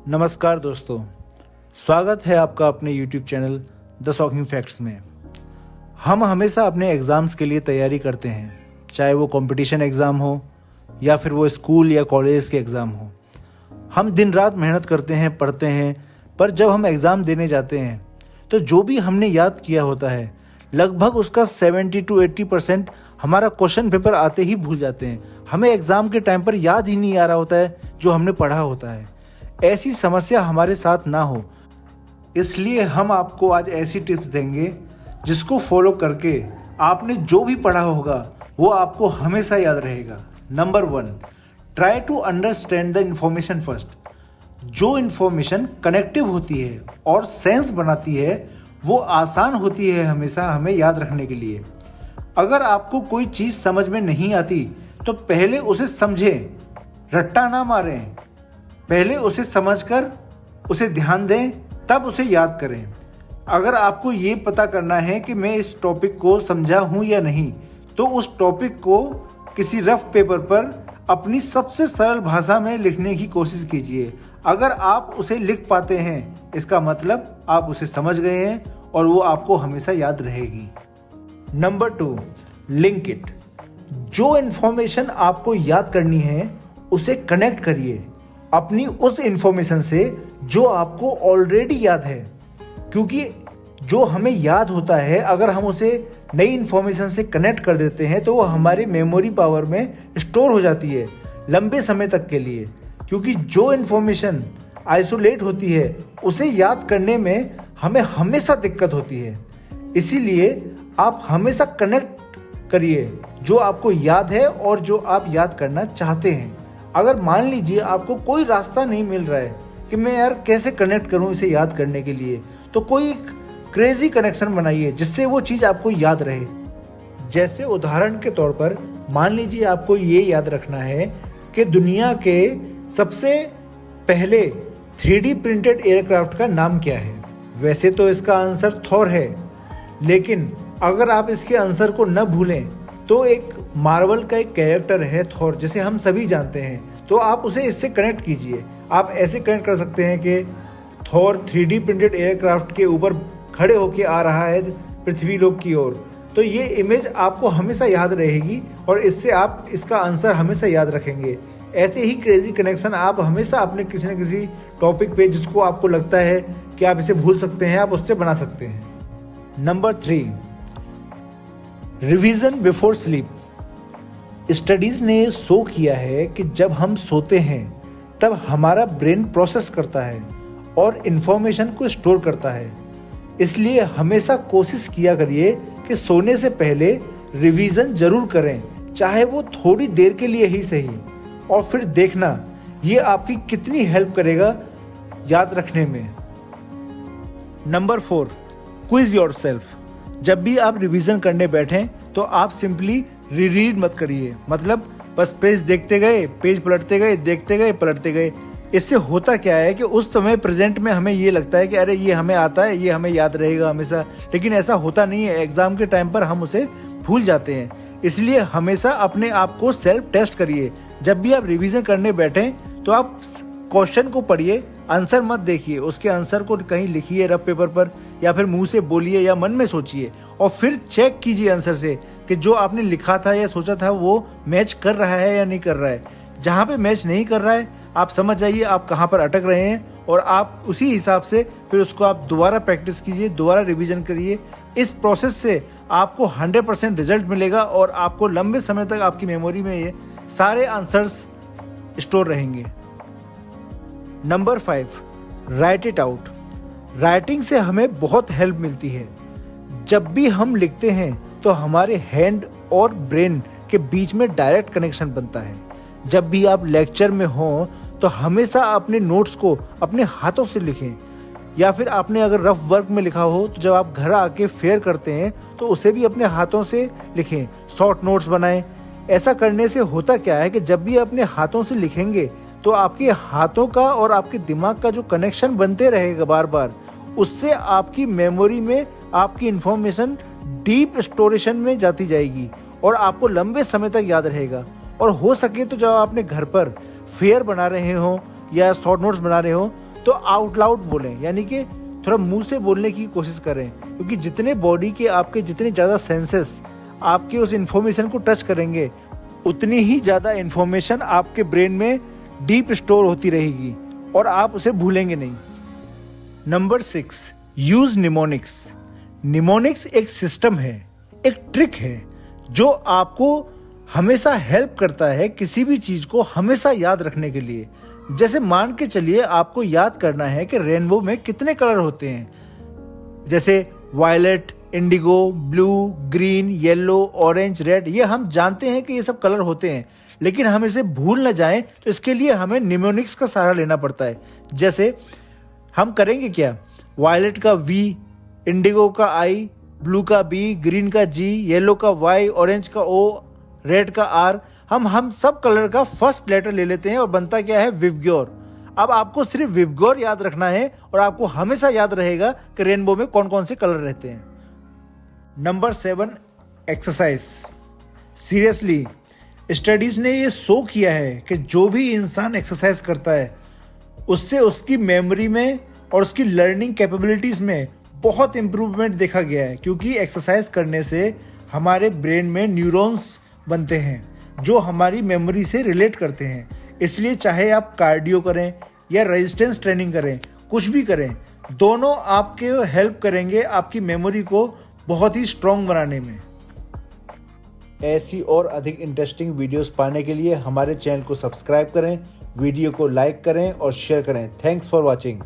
नमस्कार दोस्तों, स्वागत है आपका अपने YouTube channel the shocking facts में। हम हमेशा अपने एग्ज़ाम्स के लिए तैयारी करते हैं, चाहे वो कंपटीशन एग्ज़ाम हो या फिर वो स्कूल या कॉलेज के एग्ज़ाम हो। हम दिन रात मेहनत करते हैं, पढ़ते हैं, पर जब हम एग्ज़ाम देने जाते हैं तो जो भी हमने याद किया होता है लगभग उसका 70 to 80% हमारा क्वेश्चन पेपर आते ही भूल जाते हैं। हमें एग्ज़ाम के टाइम पर याद ही नहीं आ रहा होता है जो हमने पढ़ा होता है। ऐसी समस्या हमारे साथ ना हो, इसलिए हम आपको आज ऐसी टिप्स देंगे जिसको फॉलो करके आपने जो भी पढ़ा होगा वो आपको हमेशा याद रहेगा। Number 1, try to understand the information first. जो इन्फॉर्मेशन कनेक्टिव होती है और सेंस बनाती है वो आसान होती है हमेशा हमें याद रखने के लिए। अगर आपको कोई चीज़ समझ में नहीं आती तो पहले उसे समझें, रट्टा ना मारें। पहले उसे समझकर उसे ध्यान दें, तब उसे याद करें। अगर आपको ये पता करना है कि मैं इस टॉपिक को समझा हूँ या नहीं, तो उस टॉपिक को किसी रफ पेपर पर अपनी सबसे सरल भाषा में लिखने की कोशिश कीजिए। अगर आप उसे लिख पाते हैं इसका मतलब आप उसे समझ गए हैं और वो आपको हमेशा याद रहेगी। Number 2, link it. जो इन्फॉर्मेशन आपको याद करनी है उसे कनेक्ट करिए अपनी उस इन्फॉर्मेशन से जो आपको ऑलरेडी याद है, क्योंकि जो हमें याद होता है अगर हम उसे नई इन्फॉर्मेशन से कनेक्ट कर देते हैं तो वो हमारे मेमोरी पावर में स्टोर हो जाती है लंबे समय तक के लिए। क्योंकि जो इन्फॉर्मेशन आइसोलेट होती है उसे याद करने में हमें हमेशा दिक्कत होती है। इसीलिए आप हमेशा कनेक्ट करिए जो आपको याद है और जो आप याद करना चाहते हैं। अगर मान लीजिए आपको कोई रास्ता नहीं मिल रहा है कि मैं यार कैसे कनेक्ट करूं इसे याद करने के लिए, तो कोई क्रेजी कनेक्शन बनाइए जिससे वो चीज़ आपको याद रहे। जैसे उदाहरण के तौर पर मान लीजिए आपको ये याद रखना है कि दुनिया के सबसे पहले 3D प्रिंटेड एयरक्राफ्ट का नाम क्या है। वैसे तो इसका आंसर थॉर है, लेकिन अगर आप इसके आंसर को न भूलें तो एक मार्वल का एक कैरेक्टर है थॉर, जिसे हम सभी जानते हैं, तो आप उसे इससे कनेक्ट कीजिए। आप ऐसे कनेक्ट कर सकते हैं कि थॉर 3D प्रिंटेड एयरक्राफ्ट के ऊपर खड़े होकर आ रहा है पृथ्वी लोक की ओर, तो ये इमेज आपको हमेशा याद रहेगी और इससे आप इसका आंसर हमेशा याद रखेंगे। ऐसे ही क्रेजी कनेक्शन आप हमेशा अपने किसी न किसी टॉपिक पे जिसको आपको लगता है कि आप इसे भूल सकते हैं, आप उससे बना सकते हैं। Number 3, revision before sleep. Studies ने शो किया है कि जब हम सोते हैं तब हमारा ब्रेन प्रोसेस करता है और इन्फॉर्मेशन को स्टोर करता है। इसलिए हमेशा कोशिश किया करिए कि सोने से पहले रिवीजन जरूर करें, चाहे वो थोड़ी देर के लिए ही सही, और फिर देखना ये आपकी कितनी हेल्प करेगा याद रखने में। Number 4, quiz yourself. जब भी आप रिवीजन करने बैठें तो आप सिंपली रीड मत करिए, मतलब बस पेज देखते गए, पेज पलटते गए, देखते गए, पलटते गए। इससे होता क्या है कि उस समय प्रेजेंट में हमें ये लगता है कि अरे ये हमें आता है, ये हमें याद रहेगा हमेशा, लेकिन ऐसा होता नहीं है। एग्जाम के टाइम पर हम उसे भूल जाते हैं। इसलिए हमेशा अपने आप को सेल्फ टेस्ट करिए। जब भी आप रिवीजन करने बैठें तो आप क्वेश्चन को पढ़िए, आंसर मत देखिए, उसके आंसर को कहीं लिखिए रफ पेपर पर या फिर मुंह से बोलिए या मन में सोचिए, और फिर चेक कीजिए आंसर से कि जो आपने लिखा था या सोचा था वो मैच कर रहा है या नहीं कर रहा है। जहाँ पे मैच नहीं कर रहा है आप समझ जाइए आप कहाँ पर अटक रहे हैं, और आप उसी हिसाब से फिर उसको आप दोबारा प्रैक्टिस कीजिए, दोबारा रिवीजन करिए। इस प्रोसेस से आपको 100% रिजल्ट मिलेगा और आपको लंबे समय तक आपकी मेमोरी में ये सारे आंसर्स स्टोर रहेंगे। Number 5, right it out. Writing से हमें बहुत हेल्प मिलती है। जब भी हम लिखते हैं तो हमारे हैंड और ब्रेन के बीच में डायरेक्ट कनेक्शन बनता है। जब भी आप लेक्चर में हों तो हमेशा अपने नोट्स को अपने हाथों से लिखें, या फिर आपने अगर रफ वर्क में लिखा हो तो जब आप घर आके फेयर करते हैं तो उसे भी अपने हाथों से लिखें, शॉर्ट नोट्स बनाएं। ऐसा करने से होता क्या है कि जब भी अपने हाथों से लिखेंगे तो आपके हाथों का और आपके दिमाग का जो कनेक्शन बनते रहेगा बार बार, उससे आपकी मेमोरी में आपकी इंफॉर्मेशन डीप स्टोरेशन में जाती जाएगी और आपको लंबे समय तक याद रहेगा। और हो सके तो जब आपने घर पर फेयर बना रहे हो या शॉर्ट नोट्स बना रहे हो तो आउट लाउड बोलें, यानी कि थोड़ा मुंह से बोलने की कोशिश करें, क्योंकि जितने बॉडी के आपके जितने ज़्यादा सेंसेस आपके उस इन्फॉर्मेशन को टच करेंगे, उतनी ही ज़्यादा इन्फॉर्मेशन आपके ब्रेन में डीप स्टोर होती रहेगी और आप उसे भूलेंगे नहीं। Number 6, use mnemonics. निमोनिक्स एक सिस्टम है, एक ट्रिक है जो आपको हमेशा हेल्प करता है किसी भी चीज़ को हमेशा याद रखने के लिए। जैसे मान के चलिए आपको याद करना है कि रेनबो में कितने कलर होते हैं, जैसे violet, indigo, blue, green, yellow, orange, red. ये हम जानते हैं कि ये सब कलर होते हैं, लेकिन हम इसे भूल न जाएं तो इसके लिए हमें निमोनिक्स का सहारा लेना पड़ता है। जैसे हम करेंगे क्या, वायलेट का V, इंडिगो का I, ब्लू का B, ग्रीन का G, येलो का Y, ऑरेंज का O, रेड का R। हम सब कलर का फर्स्ट लेटर ले लेते हैं और बनता क्या है, विबग्योर। अब आपको सिर्फ विबग्योर याद रखना है और आपको हमेशा याद रहेगा कि रेनबो में कौन कौन से कलर रहते हैं। Number 7, exercise. सीरियसली स्टडीज ने ये शो किया है कि जो भी इंसान एक्सरसाइज करता है उससे उसकी मेमोरी में और उसकी लर्निंग कैपेबिलिटीज में बहुत इंप्रूवमेंट देखा गया है, क्योंकि एक्सरसाइज करने से हमारे ब्रेन में न्यूरॉन्स बनते हैं जो हमारी मेमोरी से रिलेट करते हैं। इसलिए चाहे आप कार्डियो करें या रेजिस्टेंस ट्रेनिंग करें, कुछ भी करें, दोनों आपके हेल्प करेंगे आपकी मेमोरी को बहुत ही स्ट्रॉन्ग बनाने में। ऐसी और अधिक इंटरेस्टिंग वीडियोस पाने के लिए हमारे चैनल को सब्सक्राइब करें, वीडियो को लाइक करें और शेयर करें। Thanks for watching.